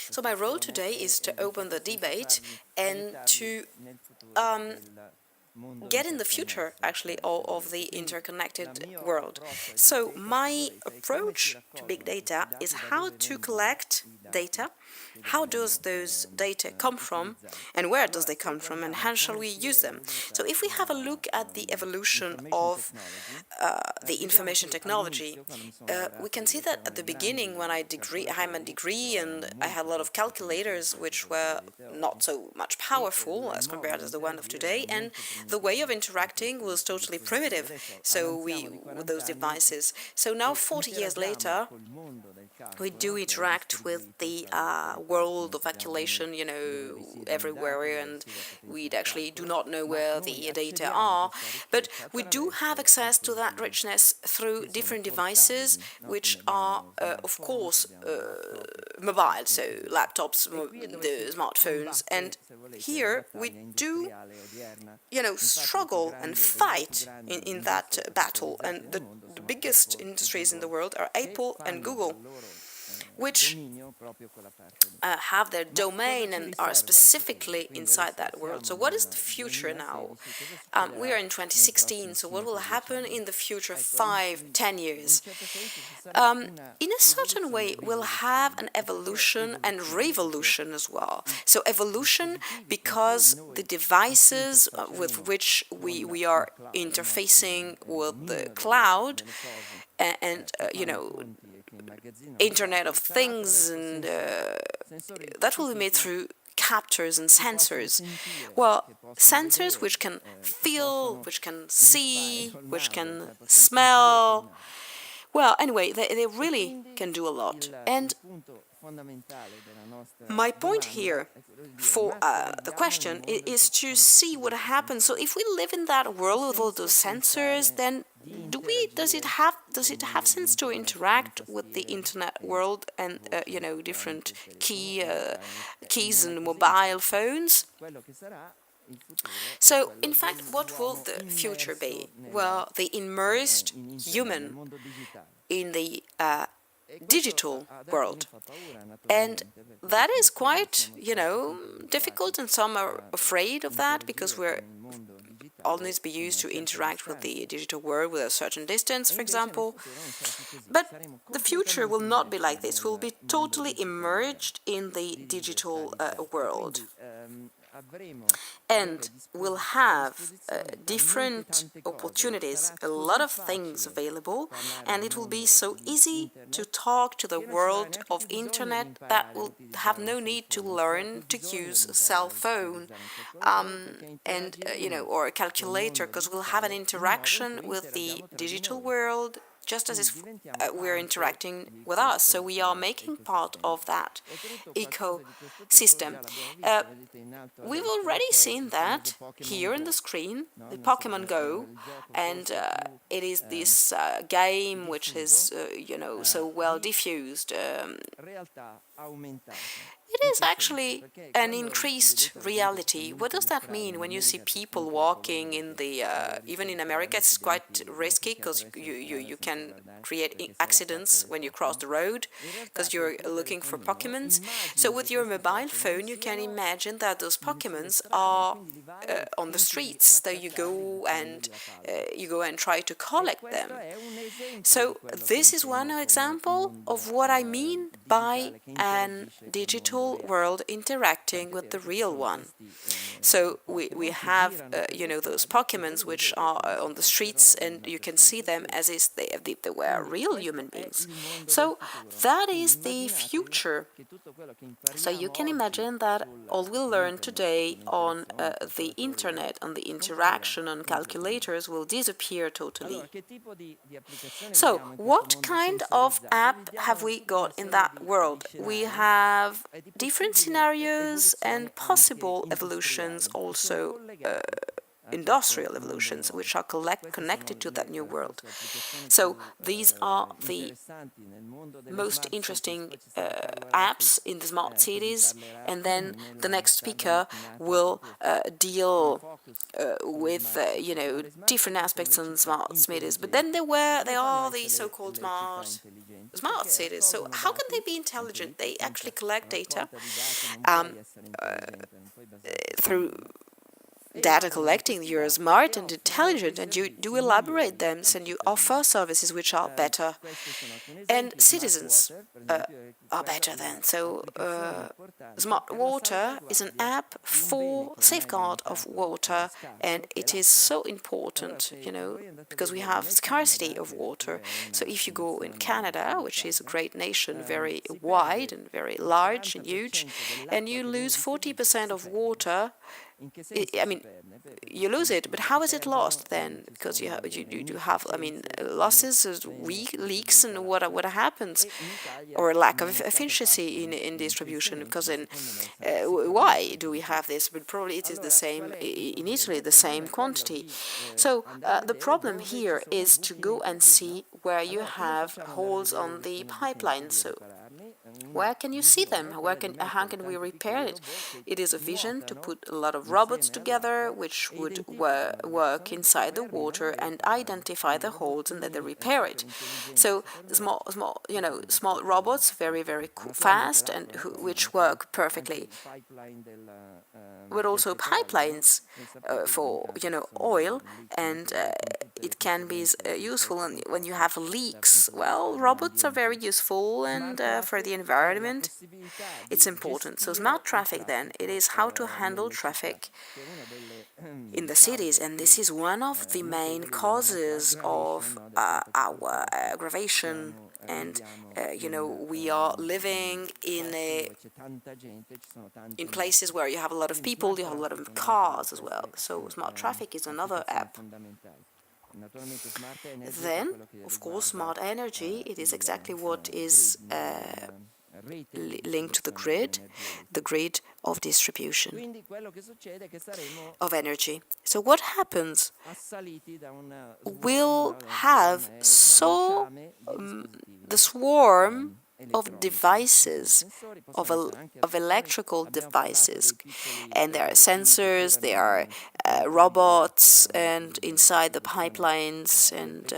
So my role today is to open the debate and to um, get in the future, actually, of the interconnected world. So my approach to big data is how to collect data. How does those data come from, and where does they come from, and how shall we use them? So if we have a look at the evolution of the information technology, we can see that at the beginning, when I had my degree and I had a lot of calculators which were not so much powerful as compared to the one of today, and the way of interacting was totally primitive. So with those devices. So now, 40 years later, we do interact with the world of calculation, everywhere, and we actually do not know where the data are, but we do have access to that richness through different devices, which are, of course, mobile, so laptops, the smartphones, and here we do, struggle and fight in that battle, and the biggest industries in the world are Apple and Google, which have their domain and are specifically inside that world. So what is the future now? We are in 2016, so what will happen in the future 5-10 years? In a certain way, we'll have an evolution and revolution as well. So evolution because the devices with which we are interfacing with the cloud and Internet of Things, and that will be made through captors and sensors. Well, sensors which can feel, which can see, which can smell. Well, anyway, they really can do a lot. And my point here for the question is to see what happens. So if we live in that world with all those sensors, then does it have sense to interact with the internet world and different keys and mobile phones? So, in fact, what will the future be? Well, the immersed human in the digital world. And that is quite, difficult, and some are afraid of that because we're always be used to interact with the digital world with a certain distance, for example. But the future will not be like this. We'll be totally immersed in the digital world. And we'll have different opportunities, a lot of things available, and it will be so easy to talk to the world of internet that will have no need to learn to use a cell phone or a calculator, because we'll have an interaction with the digital world just as if we're interacting with us. So we are making part of that ecosystem. We've already seen that here on the screen, the Pokemon Go, and it is this game which is, so well diffused. It is actually an increased reality. What does that mean when you see people walking in the, even in America, it's quite risky because you can create accidents when you cross the road because you're looking for Pokemons. So with your mobile phone, you can imagine that those Pokemons are on the streets. So you go and try to collect them. So this is one example of what I mean by an digital world interacting with the real one. So we have, those Pokemons which are on the streets, and you can see them as if they were real human beings. So that is the future. So you can imagine that all we learn today on the internet, on the interaction on calculators, will disappear totally. So what kind of app have we got in that world? We have different scenarios and possible evolutions also industrial evolutions, which are connected to that new world. So these are the most interesting apps in the smart cities, and then the next speaker will deal with different aspects on smart cities. But then there are the so-called smart cities. So how can they be intelligent? They actually collect data um, through data collecting. You're smart and intelligent, and you do elaborate them, and you offer services which are better, and citizens are better then. So smart water is an app for safeguard of water, and it is so important, because we have scarcity of water. So if you go in Canada, which is a great nation, very wide and very large and huge, and you lose 40% of water, I mean, you lose it, but how is it lost then? Because you have losses, leaks, and what happens, or lack of efficiency in distribution. Because then, why do we have this? But probably it is the same in Italy, the same quantity. So the problem here is to go and see where you have holes on the pipeline. So where can you see them? How can we repair it? It is a vision to put a lot of robots together, which would work inside the water and identify the holes, and then they repair it. So small robots, very fast, and which work perfectly. But also pipelines for oil, and it can be useful when you have leaks. Well, robots are very useful, and for the environment, it's important. So smart traffic, then, it is how to handle traffic in the cities, and this is one of the main causes of our aggravation. And we are living in places where you have a lot of people, you have a lot of cars as well. So smart traffic is another app. Then, of course, smart energy, it is exactly what is linked to the grid of distribution of energy. So what happens? We'll have the swarm of devices, of electrical devices, and there are sensors, there are robots, and inside the pipelines, and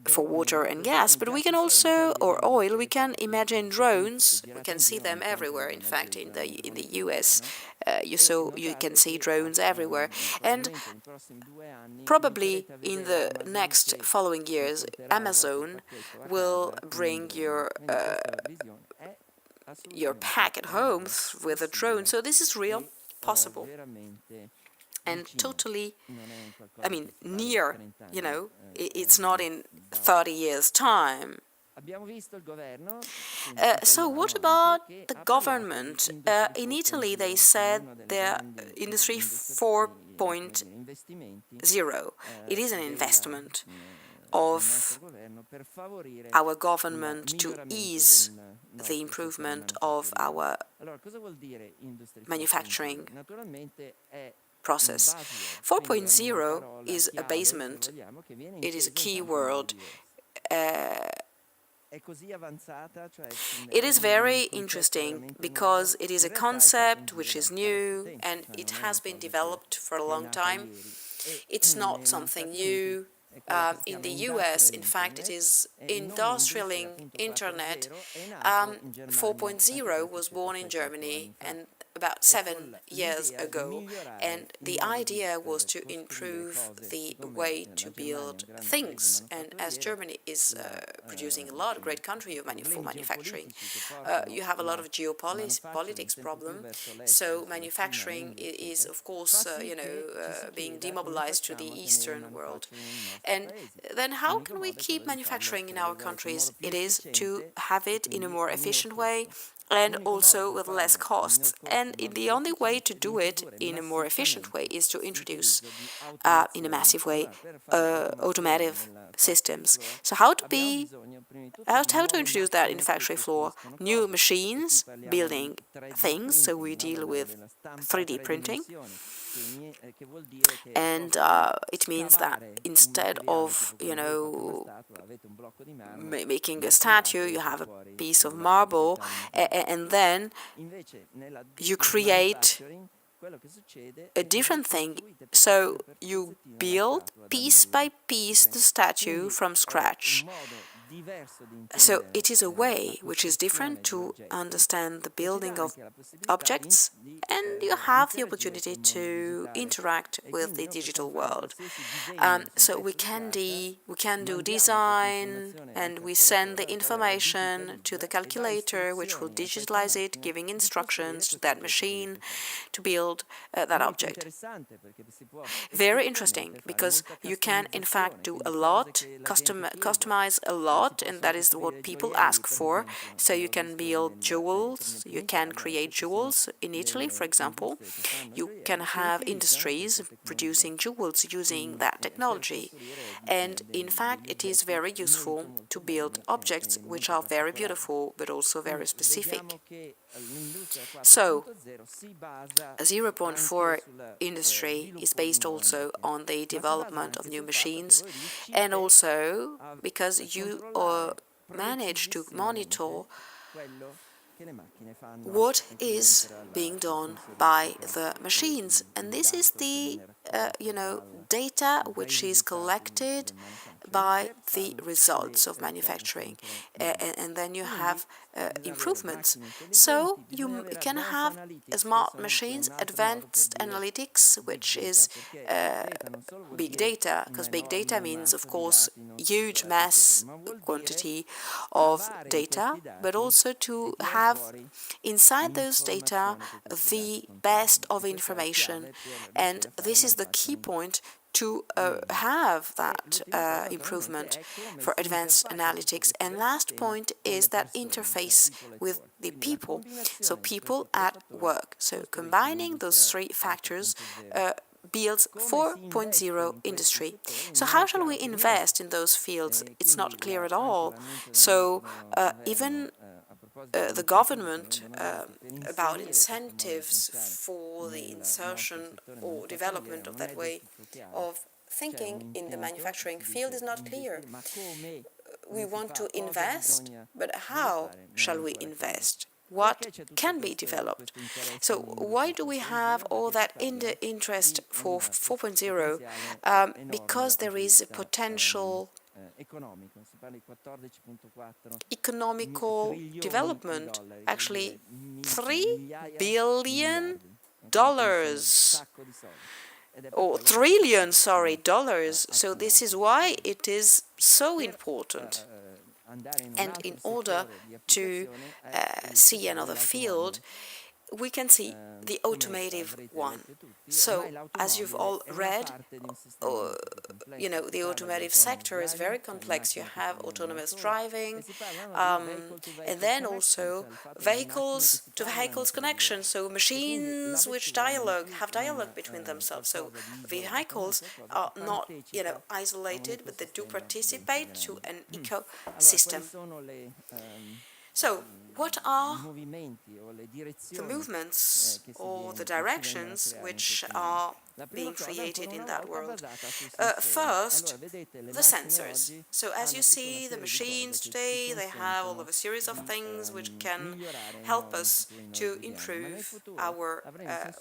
for water and gas. But we can also, or oil, we can imagine drones. We can see them everywhere. In fact, in the US, you can see drones everywhere. And probably in the next following years, Amazon will bring your pack at home with a drone. So this is real, possible, and totally, near, it's not in 30 years' time. So what about the government? In Italy, they said their Industry 4.0. It is an investment of our government to ease the improvement of our manufacturing process. 4.0 is a basement. It is a key word. It is very interesting because it is a concept which is new, and it has been developed for a long time. It's not something new. In the US, in fact, it is industrialing internet. 4.0 was born in Germany, and about 7 years ago, and the idea was to improve the way to build things. And as Germany is producing a lot, a great country for manufacturing, you have a lot of geopolitics problem. So manufacturing is, of course, being demobilized to the Eastern world. And then how can we keep manufacturing in our countries? It is to have it in a more efficient way, and also with less costs. And the only way to do it in a more efficient way is to introduce, in a massive way, automotive systems. So how to introduce that in the factory floor? New machines, building things, so we deal with 3D printing, And it means that instead of, making a statue, you have a piece of marble, and then you create a different thing. So you build piece by piece the statue from scratch. So it is a way which is different to understand the building of objects, and you have the opportunity to interact with the digital world. So we can do design, and we send the information to the calculator, which will digitalize it, giving instructions to that machine to build that object. Very interesting, because you can in fact do a lot, customize a lot, and that is what people ask for. So you can build jewels, you can create jewels in Italy, for example. You can have industries producing jewels using that technology. And in fact, it is very useful to build objects which are very beautiful, but also very specific. So, 0.4 industry is based also on the development of new machines, and also because you manage to monitor what is being done by the machines. And this is the, data which is collected by the results of manufacturing. And then you have improvements. So you can have smart machines, advanced analytics, which is big data, because big data means, of course, huge mass quantity of data, but also to have inside those data the best of information. And this is the key point to have that improvement for advanced analytics. And last point is that interface with the people, so people at work. So combining those three factors builds 4.0 industry. So how shall we invest in those fields? It's not clear at all. So even the government about incentives for the insertion or development of that way of thinking in the manufacturing field is not clear. We want to invest, but how shall we invest? What can be developed? So why do we have all that interest for 4.0? Because there is a potential economical development, actually $3 billion, or trillion, dollars. So this is why it is so important. And in order to see another field, we can see the automotive one. So, as you've all read, the automotive sector is very complex. You have autonomous driving, and then also vehicle-to-vehicles connection, so machines which have dialogue between themselves. So vehicles are not, isolated, but they do participate to an ecosystem. So, what are the movements or the directions which are being created in that world? First, the sensors. So as you see, the machines today, they have all of a series of things which can help us to improve our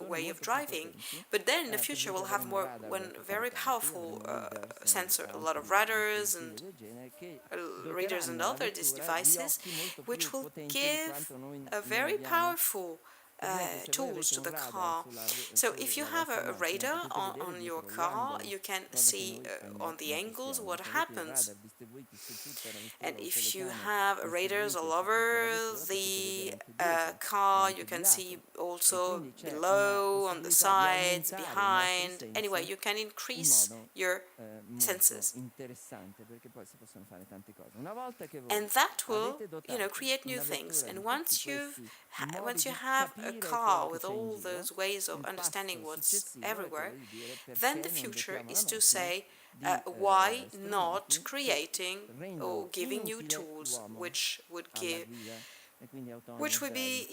way of driving. But then in the future we'll have one very powerful sensor, a lot of radars and other devices, which will give a very powerful tools to the car. So if you have a radar on your car, you can see on the angles what happens. And if you have radars all over the car, you can see also below, on the sides, behind. Anyway, you can increase your senses. And that will, create new things. And once you have a car with all those ways of understanding what's everywhere, then the future is to say, why not creating or giving new tools which would give which would be,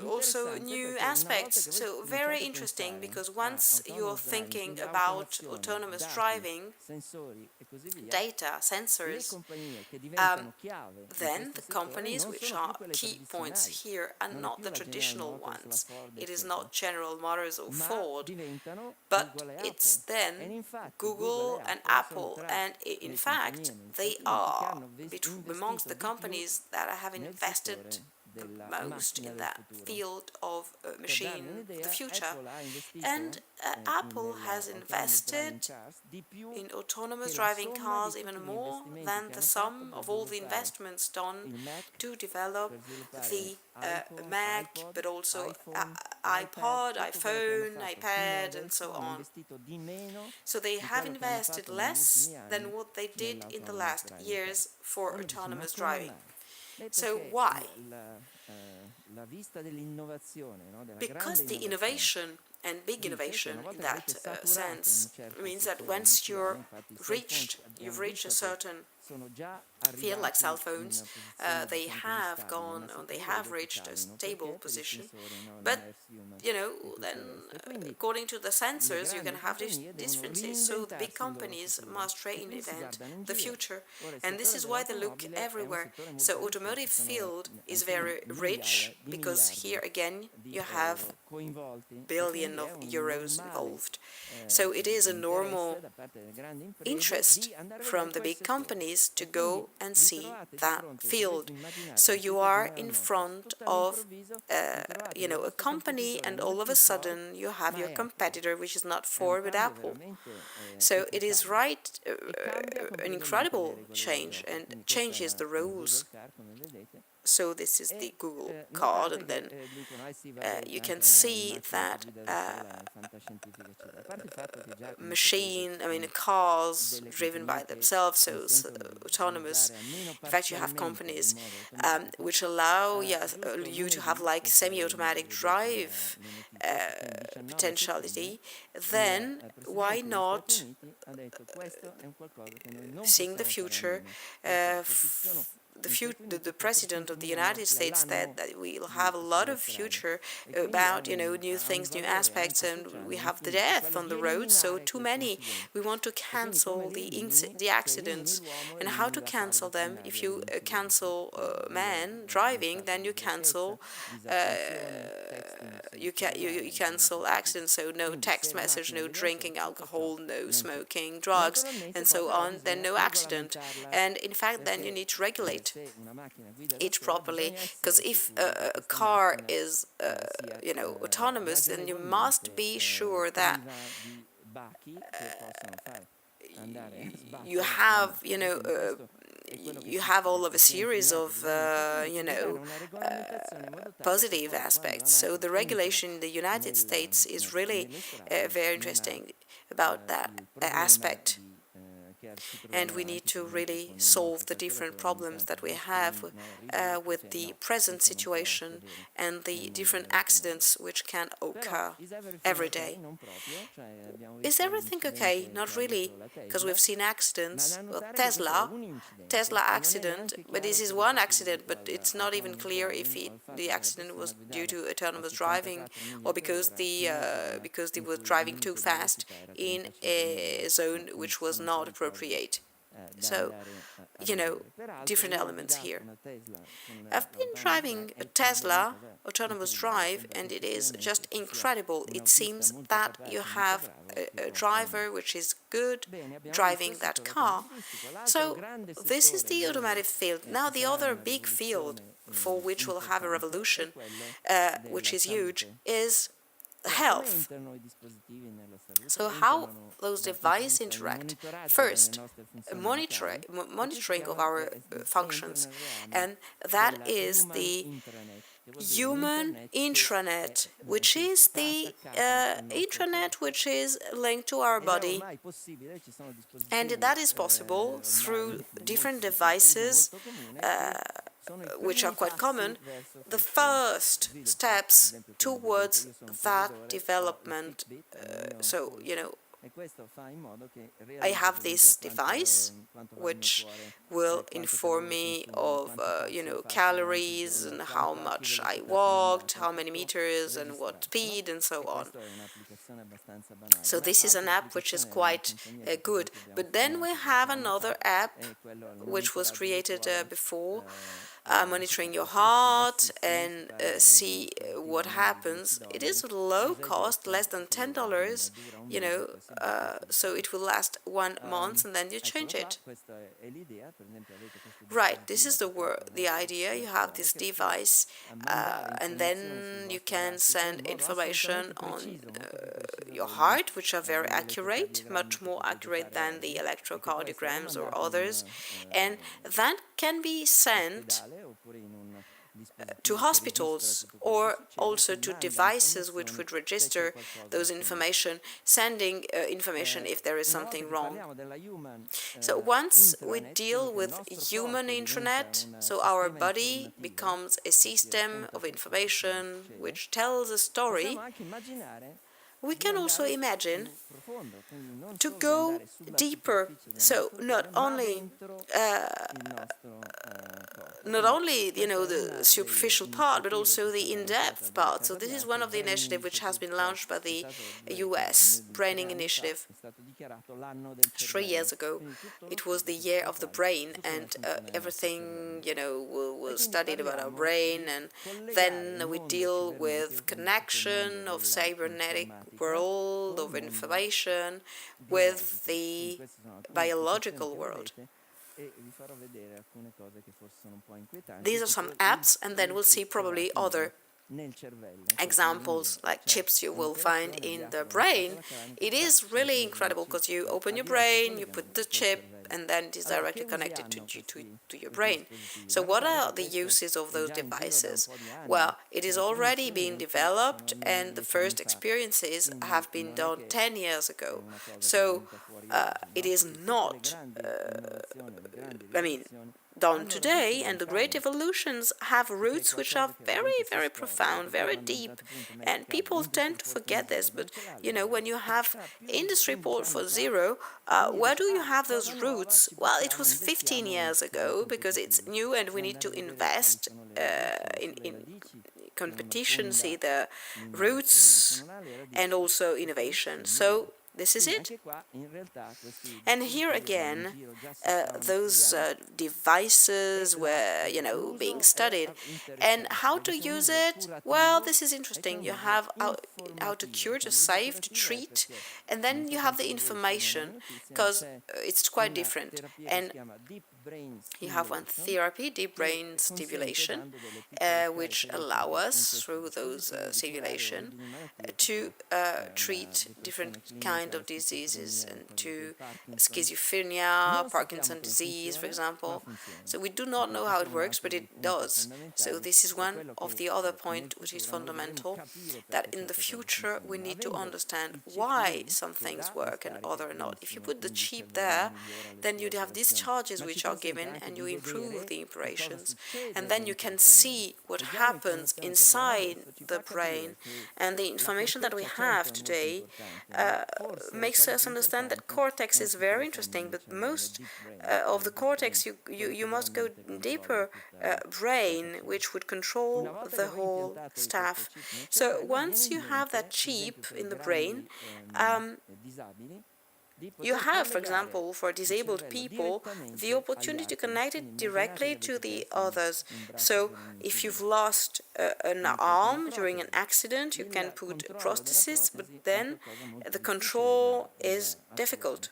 also new aspects. So very interesting, because once you're thinking about autonomous driving, data, sensors, then the companies which are key points here are not the traditional ones. It is not General Motors or Ford, but it's then Google and Apple, and in fact they are amongst the companies that have invested the most in that field of machine the future. And Apple has invested in autonomous driving cars even more than the sum of all the investments done to develop the Mac, but also iPod, iPhone, iPad, and so on. So they have invested less than what they did in the last years for autonomous driving. So why? Because the innovation, and big innovation in that sense, means that once you've reached a certain field, like cell phones, they have reached a stable position. But then according to the sensors, you can have differences. So the big companies must reinvent the future, and this is why they look everywhere. So automotive field is very rich, because here again you have billion of euros involved. So it is a normal interest from the big companies to go and see that field. So you are in front of a company, and all of a sudden you have your competitor, which is not Ford but Apple. So it is an incredible change, and changes the rules. So this is the Google card, and then you can see that cars driven by themselves, so autonomous. In fact, you have companies which allow you to have like semi-automatic drive potentiality. Then why not seeing the future? The president of the United States said that we'll have a lot of future about new things, new aspects, and we have the death on the road, so too many. We want to cancel the accidents. And how to cancel them? If you cancel man driving, then you cancel you cancel accidents. So no text message, no drinking alcohol, no smoking drugs, and so on. Then no accident. And in fact, then you need to regulate it properly, because if a car is autonomous, then you must be sure that you have you have all of a series of positive aspects. So the regulation in the United States is really very interesting about that aspect. And we need to really solve the different problems that we have with the present situation and the different accidents which can occur every day. Is everything okay? Not really, because we've seen accidents. Well, Tesla accident, but this is one accident, but it's not even clear if the accident was due to autonomous driving, or because they were driving too fast in a zone which was not appropriate. So, different elements here. I've been driving a Tesla autonomous drive, and it is just incredible. It seems that you have a driver which is good driving that car. So this is the automotive field. Now the other big field for which we'll have a revolution, which is huge, is health. So how those devices interact. First, monitoring of our functions, and that is the human intranet, which is the intranet which is linked to our body, and that is possible through different devices which are quite common. The first steps towards that development, I have this device which will inform me of calories and how much I walked, how many meters and what speed and so on. So this is an app which is quite good. But then we have another app which was created before, monitoring your heart and see what happens. It is low cost, less than $10, so it will last 1 month and then you change it. Right, this is the idea. You have this device, and then you can send information on your heart, which are very accurate, much more accurate than the electrocardiograms or others, and that can be sent to hospitals or also to devices which would register those information, sending information if there is something wrong. So once we deal with human internet, so our body becomes a system of information which tells a story, we can also imagine to go deeper. So not only the superficial part, but also the in-depth part. So this is one of the initiatives which has been launched by the US Braining Initiative 3 years ago. It was the year of the brain, and everything was studied about our brain, and then we deal with connection of cybernetic world of information with the biological world. These are some apps, and then we'll see probably other examples like chips you will find in the brain. It is really incredible because you open your brain, you put the chip, and then it is directly connected to your brain. So what are the uses of those devices? Well, it is already being developed, and the first experiences have been done 10 years ago. So it is not, done today, and the great evolutions have roots which are very, very profound, very deep, and people tend to forget this. But when you have Industry 4.0, where do you have those roots? Well, it was 15 years ago because it's new, and we need to invest in competition, see the roots, and also innovation. So this is it. And here again, those devices were, being studied. And how to use it? Well, this is interesting. You have how to cure, to save, to treat, and then you have the information, because it's quite different. And you have one therapy, deep brain stimulation, which allow us, through those stimulation, to treat different kinds of diseases, and to schizophrenia, Parkinson's disease, for example. So we do not know how it works, but it does. So this is one of the other points which is fundamental, that in the future we need to understand why some things work and other not. If you put the chip there, then you'd have these charges which are given, and you improve the operations, and then you can see what happens inside the brain. And the information that we have today makes us understand that cortex is very interesting, but most of the cortex, you must go deeper, brain, which would control the whole staff. So once you have that chip in the brain, you have, for example, for disabled people, the opportunity to connect it directly to the others. So if you've lost an arm during an accident, you can put prosthesis, but then the control is difficult.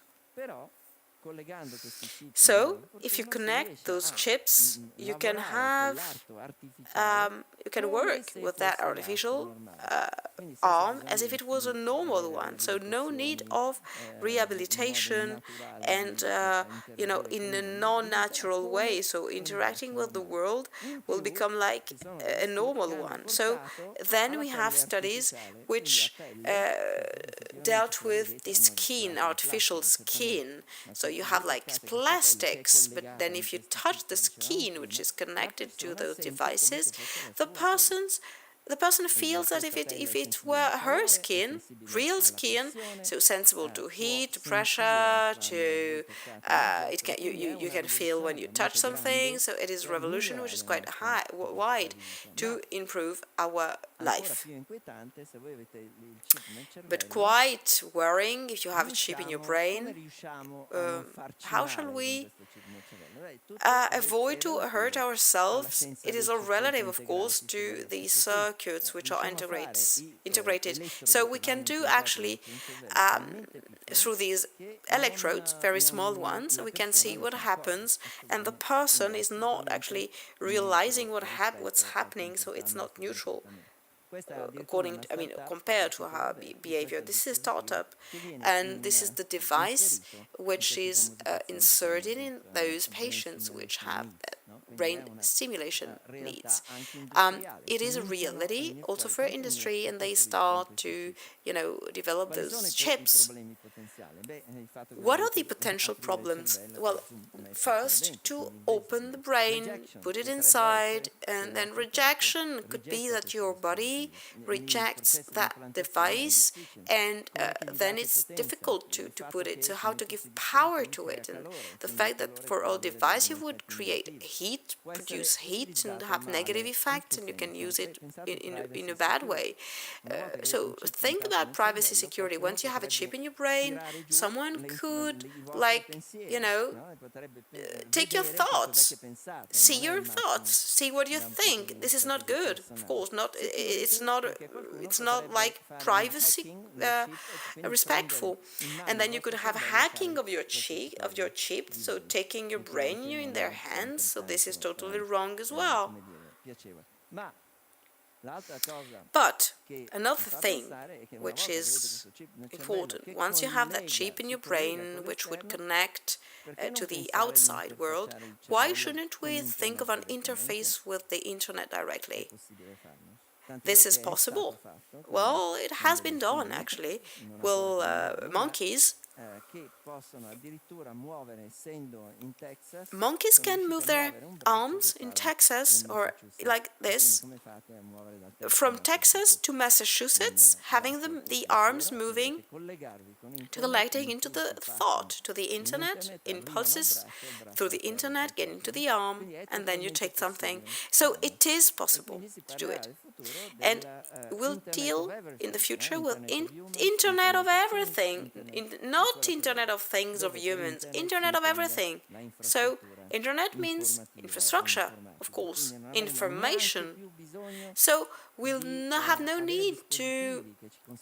So, if you connect those chips, you can work with that artificial arm as if it was a normal one. So, no need of rehabilitation and, in a non-natural way. So, interacting with the world will become like a normal one. So, then we have studies which dealt with the skin, artificial skin. So, you have like plastics, but then if you touch the skin which is connected to those devices, the person's the person feels that if it were her skin, real skin, so sensible to heat, to pressure, to it can you can feel when you touch something. So it is a revolution which is quite wide to improve our life. But quite worrying if you have a chip in your brain. How shall we avoid to hurt ourselves? It is all relative, of course, to the circuits which are integrated. So we can do actually through these electrodes, very small ones, we can see what happens, and the person is not actually realizing what's happening, so it's not neutral. Compared to our behavior. This is startup, and this is the device which is inserted in those patients which have brain stimulation needs. It is a reality also for industry, and they start to, develop those chips. What are the potential problems? Well, first, to open the brain, put it inside, and then rejection could be that your body rejects that device, and then it's difficult to put it. So how to give power to it? And the fact that for all device you would create heat, produce heat, and have negative effects, and you can use it in a bad way. So think about privacy security. Once you have a chip in your brain, someone could, take your thoughts, see your thoughts, see what you think. This is not good, of course. It's not like privacy respectful. And then you could have hacking of your chip, so taking your brain in their hands. So this is totally wrong as well. But another thing which is important, once you have that chip in your brain which would connect to the outside world, why shouldn't we think of an interface with the internet directly? This is possible. Well, it has been done actually. Well, monkeys can move their arms in Texas, or like this, from Texas to Massachusetts, having the arms moving, connecting into the thought, to the internet, impulses through the internet, get into the arm, and then you take something. So it is possible to do it. And we'll deal in the future with Internet of everything, not Internet of things of humans, Internet of everything. So Internet means infrastructure, of course, information. So we'll have no need to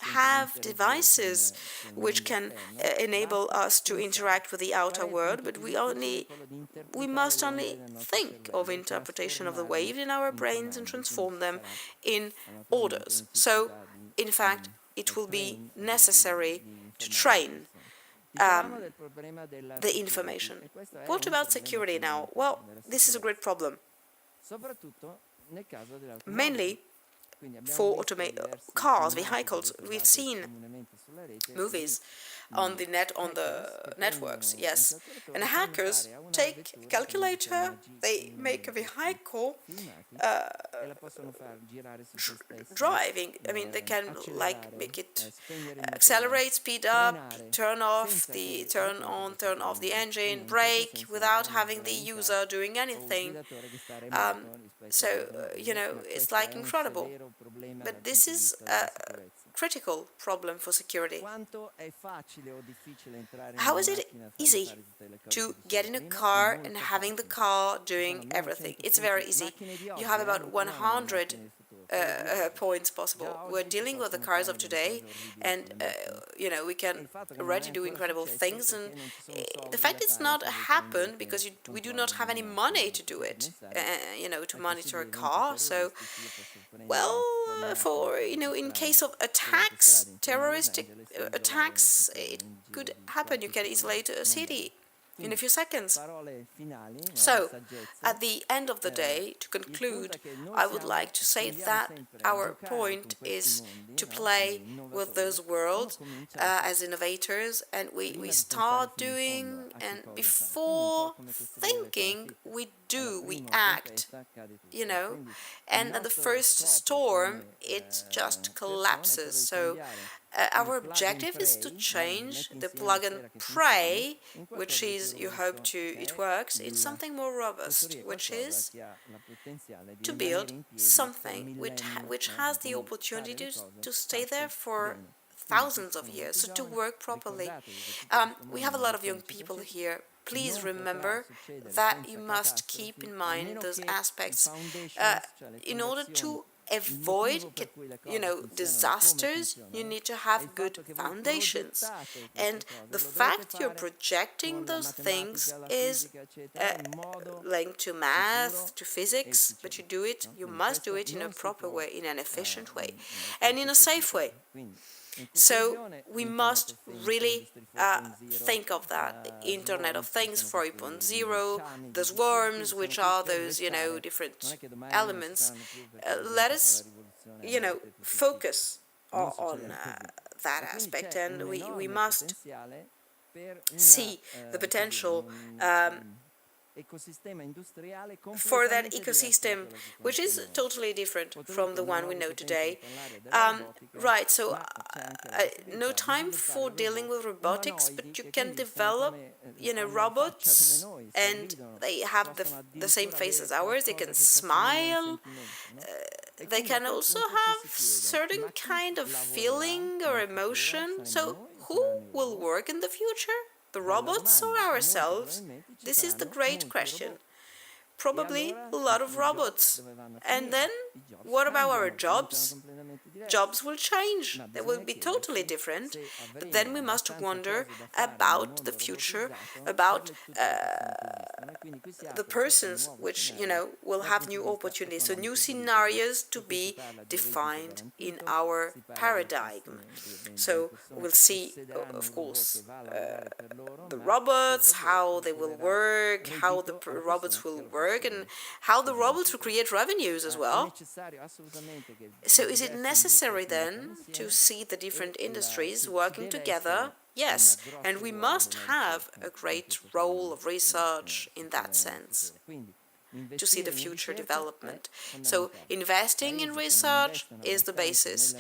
have devices which can enable us to interact with the outer world, but we must only think of interpretation of the waves in our brains and transform them in orders. So, in fact, it will be necessary to train the information. What about security now? Well, this is a great problem. Mainly for cars, vehicles. We've seen movies on the networks, yes. And hackers take a calculator, they make a vehicle driving. I mean, they can make it accelerate, speed up, turn off the engine, brake without having the user doing anything. It's like incredible. But this is a critical problem for security. How is it easy to get in a car and having the car doing everything? It's very easy. You have about 100 points possible. We're dealing with the cars of today, and we can already do incredible things. And the fact it's not happened because we do not have any money to do it. To monitor a car. So, in case of attacks, terroristic attacks, it could happen. You can isolate a city in a few seconds. So, at the end of the day, to conclude, I would like to say that our point is to play with those worlds as innovators, and we start doing and before thinking, we act, and at the first storm, it just collapses. So our objective is to change the plug and pray, which is you hope it works, in something more robust, which is to build something which has the opportunity to stay there for thousands of years, so to work properly. We have a lot of young people here. Please remember that you must keep in mind those aspects in order to avoid, disasters. You need to have good foundations, and the fact you're projecting those things is linked to math, to physics, but you must do it in a proper way, in an efficient way, and in a safe way. So we must really think of that. Internet of Things 4.0, the swarms, which are those, different elements. Let us, focus on that aspect, and we must see the potential for that ecosystem, which is totally different from the one we know today. Right, so no time for dealing with robotics, but you can develop, robots, and they have the same face as ours. They can smile. They can also have certain kind of feeling or emotion. So who will work in the future? The robots or ourselves? This is the great question. Probably a lot of robots. And then, what about our jobs? Jobs will change. They will be totally different. But then we must wonder about the future, about the persons which, will have new opportunities. So new scenarios to be defined in our paradigm. So we'll see, of course, the robots, how they will work, how the robots will work, and how the robots will create revenues as well. So is it necessary then to see the different industries working together? Yes, and we must have a great role of research in that sense to see the future development. So investing in research is the basis.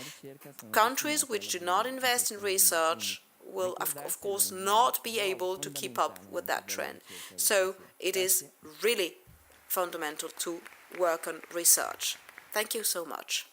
Countries which do not invest in research will, of course, not be able to keep up with that trend. So it is really fundamental to work on research. Thank you so much.